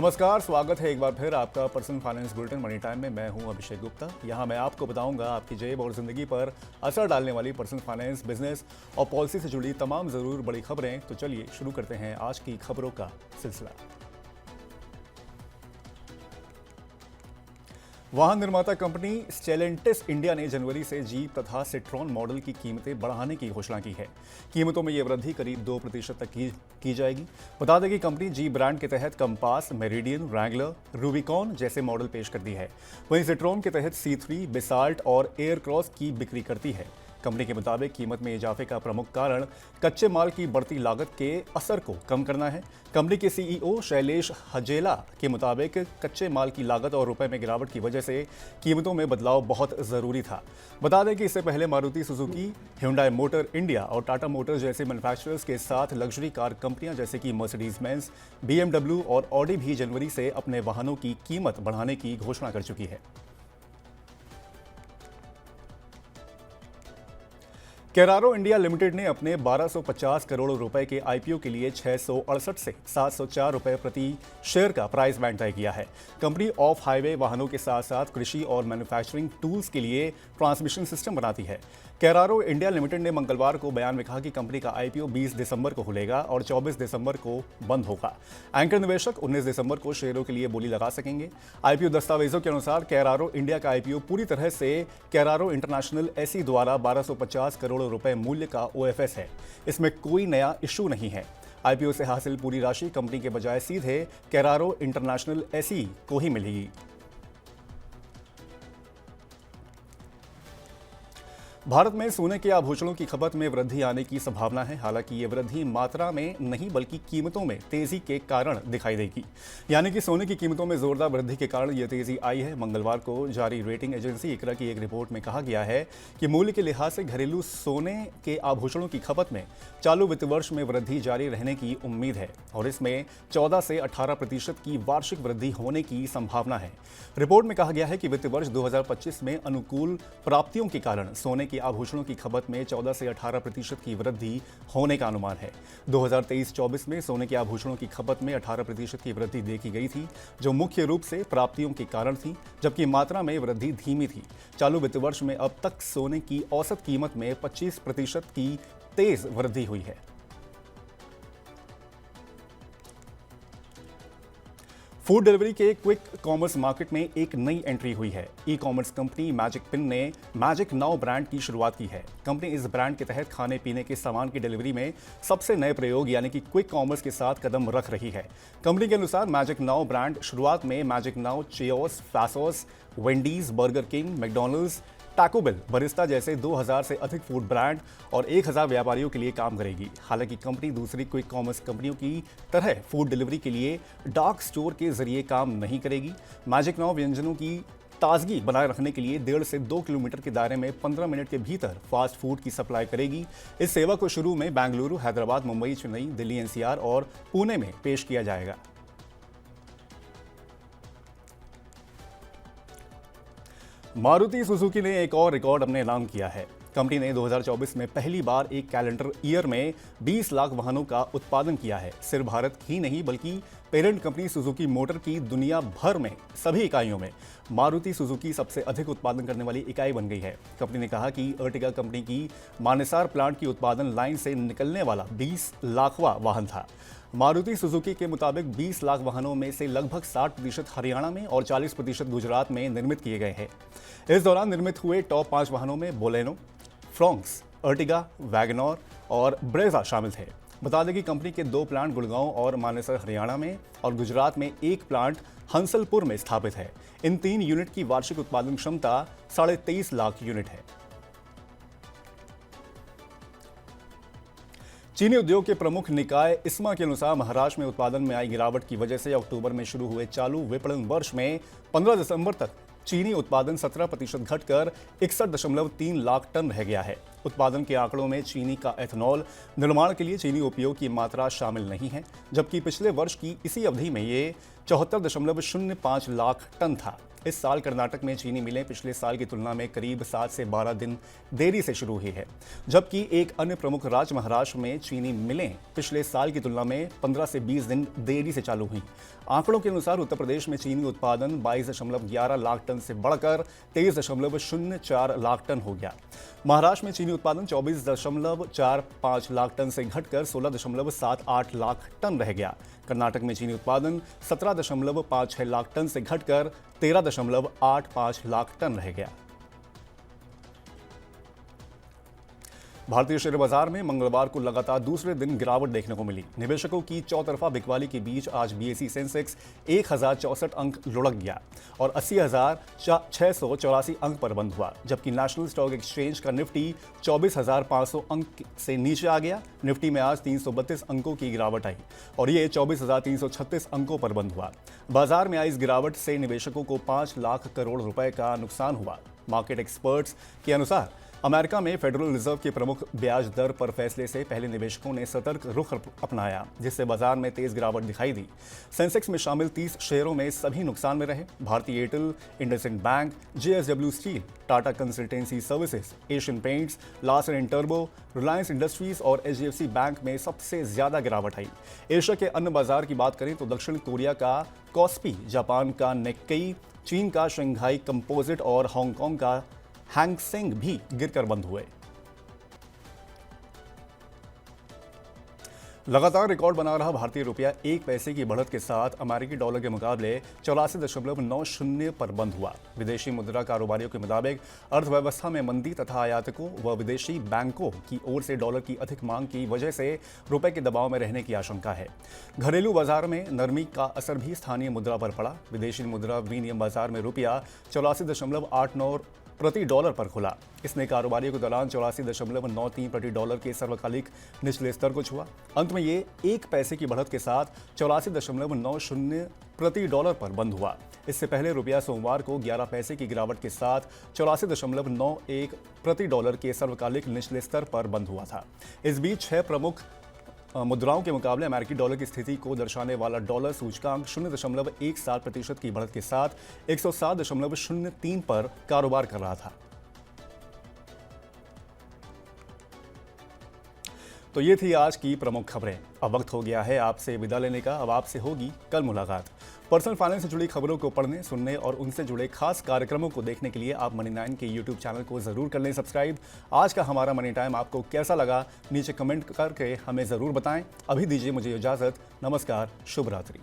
नमस्कार, स्वागत है एक बार फिर आपका personal finance bulletin money time में। मैं हूं अभिषेक गुप्ता। यहां मैं आपको बताऊंगा आपकी जेब और जिंदगी पर असर डालने वाली पर्सनल फाइनेंस, बिजनेस और पॉलिसी से जुड़ी तमाम जरूर बड़ी खबरें। तो चलिए शुरू करते हैं आज की खबरों का सिलसिला। वाहन निर्माता कंपनी स्टेलेंटिस इंडिया ने जनवरी से जीप तथा सिट्रॉन मॉडल की कीमतें बढ़ाने की घोषणा की है। कीमतों में यह वृद्धि करीब 2% तक की जाएगी। बता दें कि कंपनी जीप ब्रांड के तहत कंपास, मेरिडियन, रैंगलर, रूबिकॉन जैसे मॉडल पेश करती है। वहीं सिट्रॉन के तहत C3, बेसाल्ट और एयरक्रॉस की बिक्री करती है। कंपनी के मुताबिक कीमत में इजाफे का प्रमुख कारण कच्चे माल की बढ़ती लागत के असर को कम करना है। कंपनी के CEO शैलेश हजेला के मुताबिक कच्चे माल की लागत और रुपए में गिरावट की वजह से कीमतों में बदलाव बहुत जरूरी था। बता दें कि इससे पहले Maruti Suzuki, Hyundai motor India और टाटा मोटर्स जैसे मैन्युफैक्चरर्स के साथ लग्जरी कार कंपनियां जैसे कि मर्सिडीज बेंज, BMW और ऑडी भी जनवरी से अपने वाहनों की कीमत बढ़ाने की घोषणा कर चुकी है। केरारो इंडिया लिमिटेड ने अपने 1250 करोड़ रुपए के IPO के लिए 668 से 704 रुपए प्रति शेयर का प्राइस बैंड तय किया है। कंपनी ऑफ हाईवे वाहनों के साथ साथ कृषि और मैन्युफैक्चरिंग टूल्स के लिए ट्रांसमिशन सिस्टम बनाती है। केरारो इंडिया लिमिटेड ने मंगलवार को बयान में कहा कि कंपनी का IPO 20 दिसंबर को खुलेगा और 24 दिसंबर को बंद होगा। एंकर निवेशक 19 दिसंबर को शेयरों के लिए बोली लगा सकेंगे। IPO दस्तावेजों के अनुसार केरारो इंडिया का IPO पूरी तरह से केरारो इंटरनेशनल SE द्वारा 1250 करोड़ रुपए मूल्य का OFS है। इसमें कोई नया इशू नहीं है। IPO से हासिल पूरी राशि कंपनी के बजाय सीधे केरारो इंटरनेशनल SE को ही मिलेगी। भारत में सोने के आभूषणों की खपत में वृद्धि आने की संभावना है। हालांकि ये वृद्धि मात्रा में नहीं बल्कि कीमतों में तेजी के कारण दिखाई देगी। यानी कि सोने की कीमतों में जोरदार वृद्धि के कारण यह तेजी आई है। मंगलवार को जारी रेटिंग एजेंसी ICRA की एक रिपोर्ट में कहा गया है कि मूल्य के लिहाज से घरेलू सोने के आभूषणों की खपत में चालू वित्त वर्ष में वृद्धि जारी रहने की उम्मीद है और इसमें 14 से 18% की वार्षिक वृद्धि होने की संभावना है। रिपोर्ट में कहा गया है कि वित्त वर्ष 2025 में अनुकूल प्राप्तियों के कारण सोने के आभूषणों की खपत में 14 से 18% की वृद्धि होने का अनुमान है। 2023-24 में सोने के आभूषणों की खपत में 18% की वृद्धि देखी गई थी, जो मुख्य रूप से प्राप्तियों के कारण थी, जबकि मात्रा में वृद्धि धीमी थी। चालू वित्त वर्ष में अब तक सोने की औसत कीमत में 25% की तेज वृद्धि हुई है। फूड डिलीवरी के क्विक कॉमर्स मार्केट में एक नई एंट्री हुई है। ई-कॉमर्स कंपनी मैजिक पिन ने मैजिक नाउ ब्रांड की शुरुआत की है। कंपनी इस ब्रांड के तहत खाने पीने के सामान की डिलीवरी में सबसे नए प्रयोग यानी कि क्विक कॉमर्स के साथ कदम रख रही है। कंपनी के अनुसार मैजिक नाउ ब्रांड शुरुआत में magic now, Chaayos, Faasos, Wendy's, Burger King, McDonald's, Taco Bell, Barista जैसे 2000 से अधिक फूड ब्रांड और 1000 व्यापारियों के लिए काम करेगी। हालांकि कंपनी दूसरी क्विक कॉमर्स कंपनियों की तरह फूड डिलीवरी के लिए डार्क स्टोर के जरिए काम नहीं करेगी। मैजिक नाउ व्यंजनों की ताजगी बनाए रखने के लिए 1.5 से 2 किलोमीटर के दायरे में 15 मिनट के भीतर फास्ट फूड की सप्लाई करेगी। इस सेवा को शुरू में बेंगलुरु, हैदराबाद, मुंबई, चेन्नई, दिल्ली NCR और पुणे में पेश किया जाएगा। मारुति सुजुकी ने एक और रिकॉर्ड अपने नाम किया है। कंपनी ने 2024 में पहली बार एक कैलेंडर ईयर में 20 लाख वाहनों का उत्पादन किया है। सिर्फ भारत ही नहीं बल्कि पेरेंट कंपनी सुजुकी मोटर की दुनिया भर में सभी इकाइयों में मारुति सुजुकी सबसे अधिक उत्पादन करने वाली इकाई बन गई है। कंपनी ने कहा कि अर्टिगा कंपनी की मानेसर प्लांट की उत्पादन लाइन से निकलने वाला 20 लाखवां वाहन था। मारुति सुजुकी के मुताबिक 20 लाख वाहनों में से लगभग 60% हरियाणा में और 40% गुजरात में निर्मित किए गए हैं। इस दौरान निर्मित हुए टॉप 5 वाहनों में बोलेनो, फ्रोंक्स, अर्टिगा, वैगनर और ब्रेजा शामिल थे। बता दें कि कंपनी के 2 प्लांट गुड़गांव और मानेसर हरियाणा में और गुजरात में 1 प्लांट हंसलपुर में स्थापित है। इन 3 यूनिट की वार्षिक उत्पादन क्षमता 23.5 लाख यूनिट है। चीनी उद्योग के प्रमुख निकाय ISMA के अनुसार महाराष्ट्र में उत्पादन में आई गिरावट की वजह से अक्टूबर में शुरू हुए चालू विपणन वर्ष में 15 दिसंबर तक चीनी उत्पादन 17% घटकर 61.3 लाख टन रह गया है। उत्पादन के आंकड़ों में चीनी का एथेनॉल निर्माण के लिए चीनी उपयोग की मात्रा शामिल नहीं है, जबकि पिछले वर्ष की इसी अवधि में ये 74.05 लाख टन था। इस साल कर्नाटक में चीनी मिलें पिछले साल की तुलना में करीब 7 से 12 दिन देरी से शुरू हुई है, जबकि एक अन्य प्रमुख राज्य महाराष्ट्र में चीनी मिलें पिछले साल की तुलना में 15 से 20 दिन देरी से चालू हुई। आंकड़ों के अनुसार उत्तर प्रदेश में चीनी उत्पादन 22.11 लाख टन से बढ़कर 23.04 लाख टन हो गया। महाराष्ट्र में चीनी उत्पादन 24.45 लाख टन से घटकर 16.78 लाख टन रह गया। कर्नाटक में चीनी उत्पादन 17.56 लाख टन से घटकर 13.85 लाख टन रह गया। भारतीय शेयर बाजार में मंगलवार को लगातार दूसरे दिन गिरावट देखने को मिली। निवेशकों की चौतरफा बिकवाली के बीच आज बीएसई सेंसेक्स 1064 अंक लुढ़क गया और 80,684 अंक पर बंद हुआ, जबकि नेशनल स्टॉक एक्सचेंज का निफ्टी 24,500 अंक से नीचे आ गया। निफ्टी में आज 332 अंकों की गिरावट आई और ये 24,336 अंकों पर बंद हुआ। बाजार में आई इस गिरावट से निवेशकों को 5 लाख करोड़ रुपए का नुकसान हुआ। मार्केट एक्सपर्ट्स के अनुसार अमेरिका में फेडरल रिजर्व के प्रमुख ब्याज दर पर फैसले से पहले निवेशकों ने सतर्क रुख अपनाया, जिससे बाजार में तेज गिरावट दिखाई दी। सेंसेक्स में शामिल 30 शेयरों में सभी नुकसान में रहे। भारतीय Airtel, IndusInd bank, JSW steel, Tata consultancy services, Asian paints, Larsen and turbo, Reliance industries और एचडीएफसी बैंक में सबसे ज्यादा गिरावट आई। एशिया के अन्य बाजार की बात करें तो दक्षिण कोरिया का कॉस्पी, जापान का निक्केई, चीन का शंघाई कंपोजिट और हांगकांग का हैंग सेंग भी गिरकर बंद हुए। लगातार रिकॉर्ड बना रहा भारतीय रुपया 1 पैसे की बढ़त के साथ अमेरिकी डॉलर के मुकाबले 84.90 पर बंद हुआ। विदेशी मुद्रा कारोबारियों के मुताबिक अर्थव्यवस्था में मंदी तथा आयातकों व विदेशी बैंकों की ओर से डॉलर की अधिक मांग की वजह से रुपए के दबाव में रहने की आशंका है। घरेलू बाजार में नरमी का असर भी स्थानीय मुद्रा पर पड़ा। विदेशी मुद्रा विनिमय बाजार में रुपया 84.89 प्रति डॉलर पर खुला। इसने कारोबारियों के दौरान 84.93 प्रति डॉलर के सर्वकालिक निचले स्तर को छुआ। अंत में ये 1 पैसे की बढ़त के साथ 84.90 प्रति डॉलर पर बंद हुआ। इससे पहले रुपया सोमवार को 11 पैसे की गिरावट के साथ 84.91 प्रति डॉलर के सर्वकालिक निचले स्तर पर बंद हुआ था। इस बीच 6 प्रमुख मुद्राओं के मुकाबले अमेरिकी डॉलर की स्थिति को दर्शाने वाला डॉलर सूचकांक 0.17% की बढ़त के साथ 107.03 पर कारोबार कर रहा था। तो ये थी आज की प्रमुख खबरें। अब वक्त हो गया है आपसे विदा लेने का। अब आपसे होगी कल मुलाकात। पर्सनल फाइनेंस से जुड़ी खबरों को पढ़ने, सुनने और उनसे जुड़े खास कार्यक्रमों को देखने के लिए आप मनी9 के यूट्यूब चैनल को जरूर कर लें सब्सक्राइब। आज का हमारा मनी टाइम आपको कैसा लगा नीचे कमेंट करके हमें जरूर बताएं। अभी दीजिए मुझे इजाजत। नमस्कार, शुभ रात्रि।